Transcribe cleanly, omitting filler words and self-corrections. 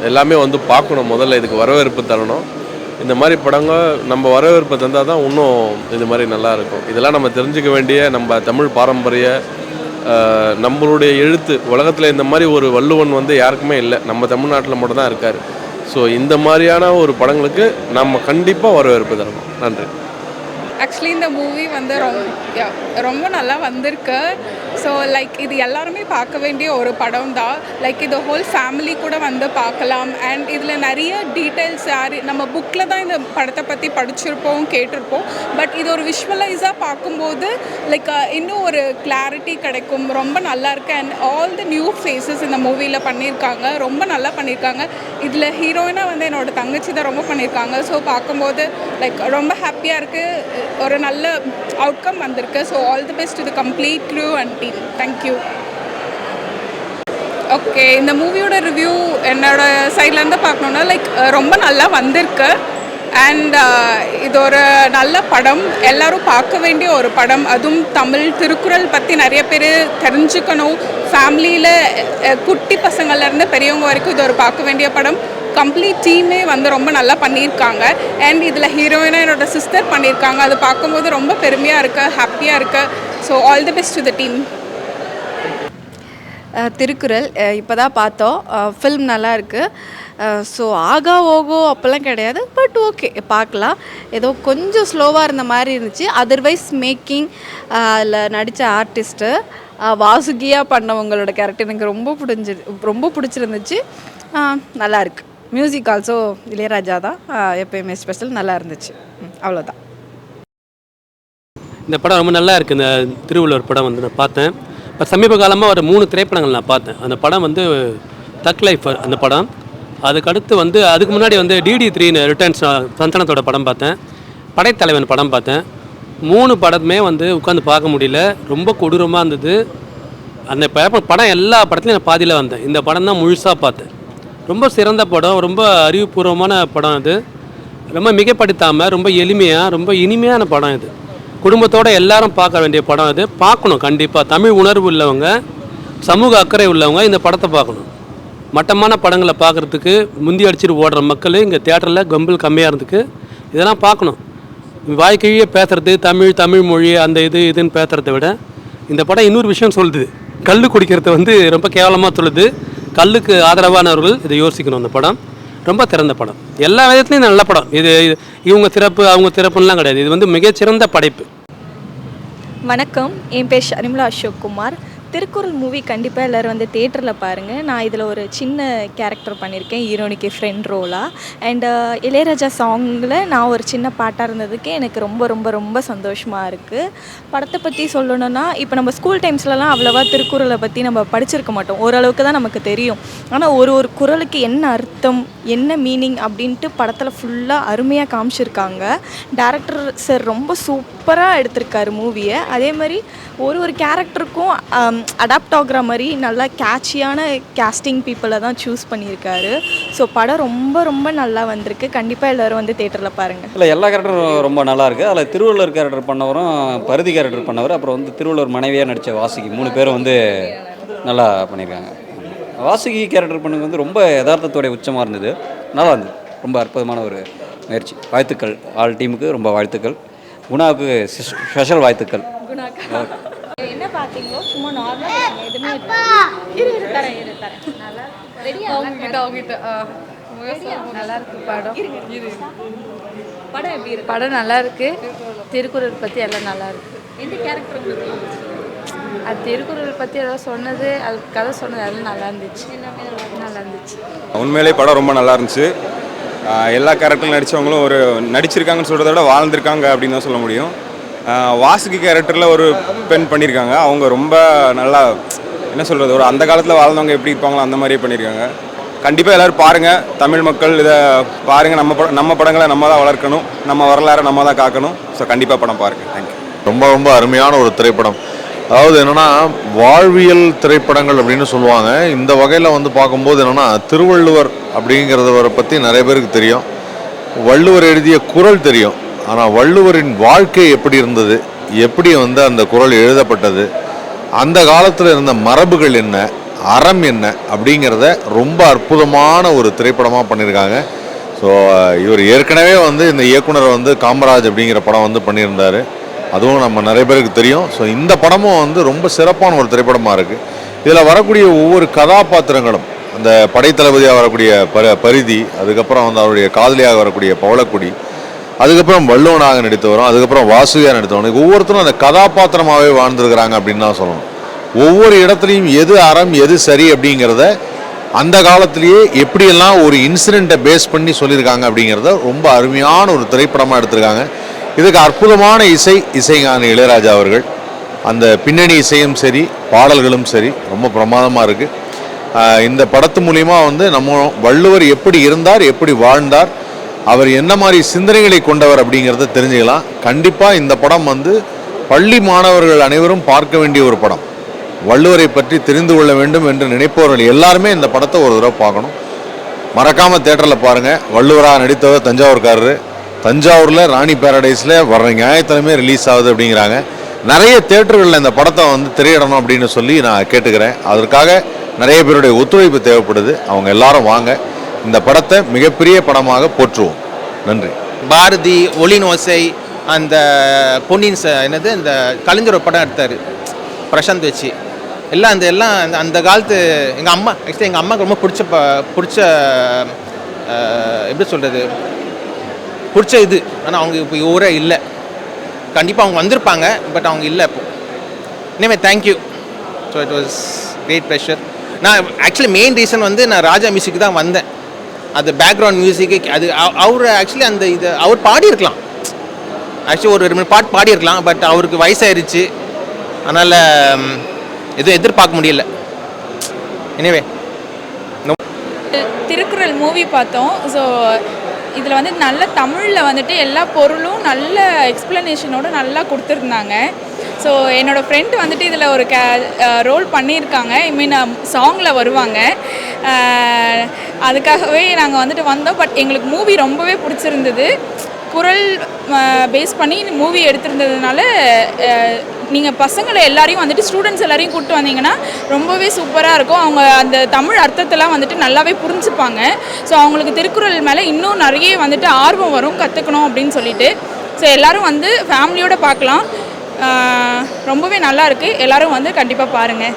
எல்லாமே வந்து பார்க்கணும். முதல்ல இதுக்கு வரவேற்பு தரணும். இந்த மாதிரி படங்கள் நம்ம வரவேற்பு தந்தால் தான் இன்னும் இது மாதிரி நல்லாயிருக்கும். இதெல்லாம் நம்ம தெரிஞ்சுக்க வேண்டிய நம்ம தமிழ் பாரம்பரிய நம்மளுடைய எழுத்து உலகத்தில் இந்த மாதிரி ஒரு வள்ளுவன் வந்து யாருக்குமே இல்லை, நம்ம தமிழ்நாட்டில் மட்டும்தான் இருக்கார். ஸோ இந்த மாதிரியான ஒரு படங்களுக்கு நம்ம கண்டிப்பாக வரவேற்பு தரணும். நன்றி. ஆக்சுவலி இந்த மூவி வந்து ரொம்ப நல்லா வந்திருக்கு. ஸோ லைக் இது எல்லாருமே பார்க்க வேண்டிய ஒரு படம் தான். லைக் இது ஹோல் ஃபேமிலி கூட வந்து பார்க்கலாம். அண்ட் இதில் நிறைய டீட்டெயில்ஸ் நம்ம புக்கில் தான் இந்த படத்தை பற்றி படிச்சிருப்போம், கேட்டிருப்போம். பட் இது ஒரு விஷுவலைஸாக பார்க்கும்போது லைக் இன்னும் ஒரு கிளாரிட்டி கிடைக்கும். ரொம்ப நல்லா இருக்குது. And all the new faces இந்த மூவியில் பண்ணியிருக்காங்க, ரொம்ப நல்லா பண்ணியிருக்காங்க. இதில் ஹீரோயினாக வந்து என்னோடய தங்கச்சி தான் ரொம்ப பண்ணியிருக்காங்க. ஸோ பார்க்கும்போது லைக் ரொம்ப ஹாப்பியாக இருக்குது. ஒரு நல்ல அவுட்கம் வந்திருக்கு. So all the best to the complete crew and team. Thank you. Okay, இந்த மூவியோட ரிவ்யூ என்னோட சைட்லேருந்து பார்க்கணுன்னா லைக் ரொம்ப நல்லா வந்திருக்கு. அண்ட் இது ஒரு நல்ல படம், எல்லோரும் பார்க்க வேண்டிய ஒரு படம். அதுவும் தமிழ் திருக்குறள் பற்றி நிறைய பேர் தெரிஞ்சுக்கணும். ஃபேமிலியில் குட்டி பசங்கள்லேருந்து பெரியவங்க வரைக்கும் இது ஒரு பார்க்க வேண்டிய படம். கம்ப்ளீட் டீமே வந்து ரொம்ப நல்லா பண்ணியிருக்காங்க. அண்ட் இதில் ஹீரோயினாக என்னோடய சிஸ்டர் பண்ணியிருக்காங்க. அது பார்க்கும்போது ரொம்ப பெருமையாக இருக்குது, ஹாப்பியாக இருக்குது. So all the best to the team. Thirukkural இப்போ தான் பார்த்தோம். ஃபில்ம் நல்லா இருக்குது. ஸோ ஆகா ஓகோ அப்போல்லாம் கிடையாது, பட் ஓகே பார்க்கலாம். ஏதோ கொஞ்சம் ஸ்லோவாக இருந்த மாதிரி இருந்துச்சு. அதர்வைஸ் மேக்கிங், அதில் நடித்த ஆர்டிஸ்ட்டு, வாசுகியாக பண்ணவங்களோட கேரக்டர் எனக்கு ரொம்ப பிடிச்சிருந்துச்சு. நல்லா இருக்குது. மியூசிக் ஆல்சோ இளையராஜா தான் எப்பயுமே ஸ்பெஷல். நல்லா இருந்துச்சு. அவ்வளோதான். இந்த படம் ரொம்ப நல்லா இருக்குது. இந்த திருவள்ளுவர் படம் வந்து நான் பார்த்தேன். இப்போ சமீப காலமாக ஒரு 3 திரைப்படங்கள் நான் பார்த்தேன். அந்த படம் வந்து தக் லைஃப் அந்த படம். அதுக்கடுத்து வந்து அதுக்கு முன்னாடி வந்து DD3 ரிட்டர்ன்ஸ் சந்தனத்தோட படம் பார்த்தேன். படைத்தலைவன் படம் பார்த்தேன். 3 படமே வந்து உட்காந்து பார்க்க முடியல, ரொம்ப கொடூரமாக இருந்தது. அந்த படம் எல்லா படத்துலையும் நான் பாதியில் வந்தேன். இந்த படம் தான் முழுசாக பார்த்தேன். ரொம்ப சிறந்த படம், ரொம்ப அறிவுபூர்வமான படம். இது ரொம்ப மிகைப்படுத்தாமல் ரொம்ப எளிமையாக ரொம்ப இனிமையான படம். இது குடும்பத்தோடு எல்லாரும் பார்க்க வேண்டிய படம். இது பார்க்கணும் கண்டிப்பாக. தமிழ் உணர்வு உள்ளவங்க, சமூக அக்கறை உள்ளவங்க இந்த படத்தை பார்க்கணும். மட்டமான படங்களை பார்க்குறதுக்கு முந்தி அடிச்சுட்டு ஓடுற மக்கள் இங்கே தியேட்டரில் கம்பல் கம்மியாக இருந்துக்கு இதெல்லாம் பார்க்கணும். வாய்க்கழியே பேசுகிறது, தமிழ் மொழி அந்த இதுன்னு பேசுகிறத விட இந்த படம் இன்னொரு விஷயம் சொல்லுது. கல் குடிக்கிறத வந்து ரொம்ப கேவலமாக சொல்லுது. கல்லுக்கு ஆதரவானவர்கள் இதை யோசிக்கணும். அந்த படம் ரொம்ப திறந்த படம், எல்லா விதத்துலையும் நல்ல படம். இது இவங்க சிறப்பு அவங்க சிறப்புலாம் கிடையாது. இது வந்து மிகச்சிறந்த படைப்பு. வணக்கம், என் பேர் ஷர்மிளா அசோக்குமார். திருக்குறள் மூவி கண்டிப்பாக எல்லோரும் வந்து தேட்டரில் பாருங்கள். நான் இதில் ஒரு சின்ன கேரக்டர் பண்ணியிருக்கேன், ஹீரோனிக்கு ஃப்ரெண்ட் ரோலாக. அண்டு இளையராஜா சாங்கில் நான் ஒரு சின்ன பாட்டாக இருந்ததுக்கு எனக்கு ரொம்ப ரொம்ப ரொம்ப சந்தோஷமாக இருக்குது. படத்தை பற்றி சொல்லணுன்னா, இப்போ நம்ம ஸ்கூல் டைம்ஸ்லலாம் அவ்வளோவா திருக்குறளை பற்றி நம்ம படிச்சிருக்க மாட்டோம். ஓரளவுக்கு தான் நமக்கு தெரியும். ஆனால் ஒரு குறளுக்கு என்ன அர்த்தம், என்ன மீனிங் அப்படின்ட்டு படத்தில் ஃபுல்லாக அருமையாக காமிச்சிருக்காங்க. டேரக்டர் சார் ரொம்ப சூப்பராக எடுத்திருக்காரு மூவியை. அதே மாதிரி ஒரு கேரக்டருக்கும் அடாப்ட் ஆகுற மாதிரி நல்லா கேட்சியான கேஸ்டிங் பீப்புளை தான் சூஸ் பண்ணியிருக்காரு. ஸோ படம் ரொம்ப ரொம்ப நல்லா வந்திருக்கு. கண்டிப்பாக எல்லோரும் வந்து தேட்டரில் பாருங்கள். இல்லை, எல்லா கேரக்டரும் ரொம்ப நல்லா இருக்குது. அதில் திருவள்ளுவர் கேரக்டர் பண்ணவரும், பருதி கேரக்டர் பண்ணவர், அப்புறம் வந்து திருவள்ளுவர் மனைவியாக நடித்த வாசுகி, 3 பேரும் வந்து நல்லா பண்ணியிருக்காங்க. வாசுகி கேரக்டர் பண்ணது வந்து ரொம்ப யதார்த்தத்தோடைய உச்சமாக இருந்தது. நல்லா இருந்தது. ரொம்ப அற்புதமான ஒரு முயற்சி. வாழ்த்துக்கள் ஆல் டீமுக்கு, ரொம்ப வாழ்த்துக்கள். குணாவுக்கு ஸ்பெஷல் வாழ்த்துக்கள். என்ன பார்த்தீங்களோ சும்மா நார்மலாக எதுவுமே தரேன் நல்லா இருக்கு படம் எப்படி இருக்கு? படம் நல்லா இருக்கு. திருக்குறள் பற்றி எல்லாம் நல்லா இருக்கு. எந்த கேரக்டர் உங்களுக்கு அது திருக்குறள் பற்றி ஏதோ சொன்னது, அது கதை சொன்னது எல்லாம் நல்லா இருந்துச்சு. நல்லா இருந்துச்சு. உண்மையிலே படம் ரொம்ப நல்லா இருந்துச்சு. எல்லா கேரக்டரும் நடித்தவங்களும் நடிச்சிருக்காங்கன்னு சொல்கிறத விட வாழ்ந்திருக்காங்க அப்படின்னு தான் சொல்ல முடியும். வாசுகி கேரக்டரில் ஒரு பெண் பண்ணியிருக்காங்க. அவங்க ரொம்ப நல்லா என்ன சொல்கிறது, ஒரு அந்த காலத்தில் வாழ்ந்தவங்க எப்படி இருப்பாங்களோ அந்த மாதிரியே பண்ணியிருக்காங்க. கண்டிப்பாக எல்லோரும் பாருங்கள். தமிழ் மக்கள் இதை பாருங்கள். நம்ம படங்களை நம்ம தான் வளர்க்கணும், நம்ம வரலாறை நம்ம தான் காக்கணும். ஸோ கண்டிப்பாக படம் பாருங்கள். தேங்க்யூ. ரொம்ப அருமையான ஒரு திரைப்படம். அதாவது என்னென்னா, வாழ்வியல் திரைப்படங்கள் அப்படின்னு சொல்லுவாங்க. இந்த வகையில் வந்து பார்க்கும்போது என்னென்னா, திருவள்ளுவர் அப்படிங்கிறவரை பற்றி நிறைய பேருக்கு தெரியும். வள்ளுவர் எழுதிய குறள் தெரியும். ஆனால் வள்ளுவரின் வாழ்க்கை எப்படி இருந்தது, எப்படி வந்து அந்த குறள் எழுதப்பட்டது, அந்த காலத்தில் இருந்த மரபுகள் என்ன, அறம் என்ன அப்படிங்கிறத ரொம்ப அற்புதமான ஒரு திரைப்படமாக பண்ணியிருக்காங்க. ஸோ இவர் ஏற்கனவே வந்து இந்த இயக்குனர் வந்து காமராஜ் அப்படிங்கிற படம் வந்து பண்ணியிருந்தார், அதுவும் நம்ம நிறைய பேருக்கு தெரியும். ஸோ இந்த படமும் வந்து ரொம்ப சிறப்பான ஒரு திரைப்படமாக இருக்குது. இதில் வரக்கூடிய ஒவ்வொரு கதாபாத்திரங்களும், அந்த படைத்தளபதியாக வரக்கூடிய பரிதி, அதுக்கப்புறம் வந்து அவருடைய காதலியாக வரக்கூடிய பவளக்குடி, அதுக்கப்புறம் வள்ளுவனாக நடித்தவரும், அதுக்கப்புறம் வாசுகியாக நடித்தவரும், ஒவ்வொருத்தரும் அந்த கதாபாத்திரமாகவே வாழ்ந்துருக்கிறாங்க அப்படின்னு தான் சொல்லணும். ஒவ்வொரு இடத்துலையும் எது அறம் எது சரி அப்படிங்கிறத அந்த காலத்திலேயே எப்படியெல்லாம் ஒரு இன்சிடெண்ட்டை பேஸ் பண்ணி சொல்லியிருக்காங்க அப்படிங்கிறத ரொம்ப அருமையான ஒரு திரைப்படமாக எடுத்திருக்காங்க. இதுக்கு அற்புதமான இசைஞானி இளையராஜா அவர்கள், அந்த பின்னணி இசையும் சரி பாடல்களும் சரி ரொம்ப பிரமாதமாக இருக்குது. இந்த படத்து மூலிமா வந்து நம்ம வள்ளுவர் எப்படி இருந்தார், எப்படி வாழ்ந்தார், அவர் என்ன மாதிரி சிந்தனைகளை கொண்டவர் அப்படிங்கிறத தெரிஞ்சுக்கலாம். கண்டிப்பாக இந்த படம் வந்து பள்ளி மாணவர்கள் அனைவரும் பார்க்க வேண்டிய ஒரு படம். வள்ளுவரை பற்றி தெரிந்து கொள்ள வேண்டும் என்று நினைப்பவர்கள் எல்லாருமே இந்த படத்தை ஒரு தடவை பார்க்கணும். மறக்காமல் தேட்டரில் பாருங்கள். வள்ளுவராக நடித்தவர் தஞ்சாவூர்காரரு. தஞ்சாவூரில் ராணி பேரடைஸில் வர்ற ஞாயிற்றுக்கிழமை ரிலீஸ் ஆகுது அப்படிங்கிறாங்க. நிறைய தேட்டர்களில் இந்த படத்தை வந்து திரையிடணும் அப்படின்னு சொல்லி நான் கேட்டுக்கிறேன். அதற்காக நிறைய பேருடைய ஒத்துழைப்பு தேவைப்படுது. அவங்க எல்லாரும் வாங்க, இந்த படத்தை மிகப்பெரிய படமாக போற்றுவோம். நன்றி. பாரதி, ஒளியின் ஓசை, அந்த பொன்னியின் என்னது இந்த கலைஞர் படம் எடுத்தார் பிரசாந்த் வச்சு, எல்லாம் அந்த காலத்து எங்கள் அம்மா, ஆக்சுவலி எங்கள் அம்மாவுக்கு ரொம்ப பிடிச்ச எப்படி சொல்கிறது, பிடிச்ச இது. ஆனால் அவங்க இப்போ ஊரே இல்லை. கண்டிப்பாக அவங்க வந்திருப்பாங்க, பட் அவங்க இல்லை இப்போ. இனிமேல் thank you. So it was great pressure. நான் ஆக்சுவலி மெயின் ரீசன் வந்து நான் ராஜா மியூசிக் தான் வந்தேன். அது பேக்ரவுண்ட் மியூசிக்கு, அது அவர் ஆக்சுவலி அந்த இது அவர் பாடியிருக்கலாம், ஆக்சுவலி ஒரு 2 பாட்டு பாடியிருக்கலாம். பட் அவருக்கு வயசாயிருச்சு, அதனால் எதுவும் எதிர்பார்க்க முடியல. எனிவே திருக்குறள் மூவி பார்த்தோம். ஸோ இதில் வந்து நல்ல தமிழில் வந்துட்டு எல்லா பொருளும் நல்ல எக்ஸ்ப்ளனேஷனோடு நல்லா கொடுத்துருந்தாங்க. ஸோ என்னோடய ஃப்ரெண்ட் வந்துட்டு இதில் ஒரு ரோல் பண்ணியிருக்காங்க. ஐ மீன் சாங்கில் வருவாங்க. அதுக்காகவே நாங்கள் வந்துட்டு வந்தோம். பட் எங்களுக்கு மூவி ரொம்பவே பிடிச்சிருந்தது. குறள் பேஸ் பண்ணி மூவி எடுத்திருந்ததுனால நீங்கள் பசங்களை எல்லாரையும் வந்துட்டு ஸ்டூடெண்ட்ஸ் எல்லாரையும் கூப்பிட்டு வந்தீங்கன்னா ரொம்பவே சூப்பராக இருக்கும். அவங்க அந்த தமிழ் அர்த்தத்தெல்லாம் வந்துட்டு நல்லாவே புரிஞ்சுப்பாங்க. ஸோ அவங்களுக்கு திருக்குறள் மேலே இன்னும் நிறைய வந்துட்டு ஆர்வம் வரும், கற்றுக்கணும் அப்படின்னு சொல்லிட்டு. ஸோ எல்லோரும் வந்து ஃபேமிலியோடு பார்க்கலாம். ரொம்பவே நல்லா இருக்குது. எல்லோரும் வந்து கண்டிப்பாக பாருங்கள்.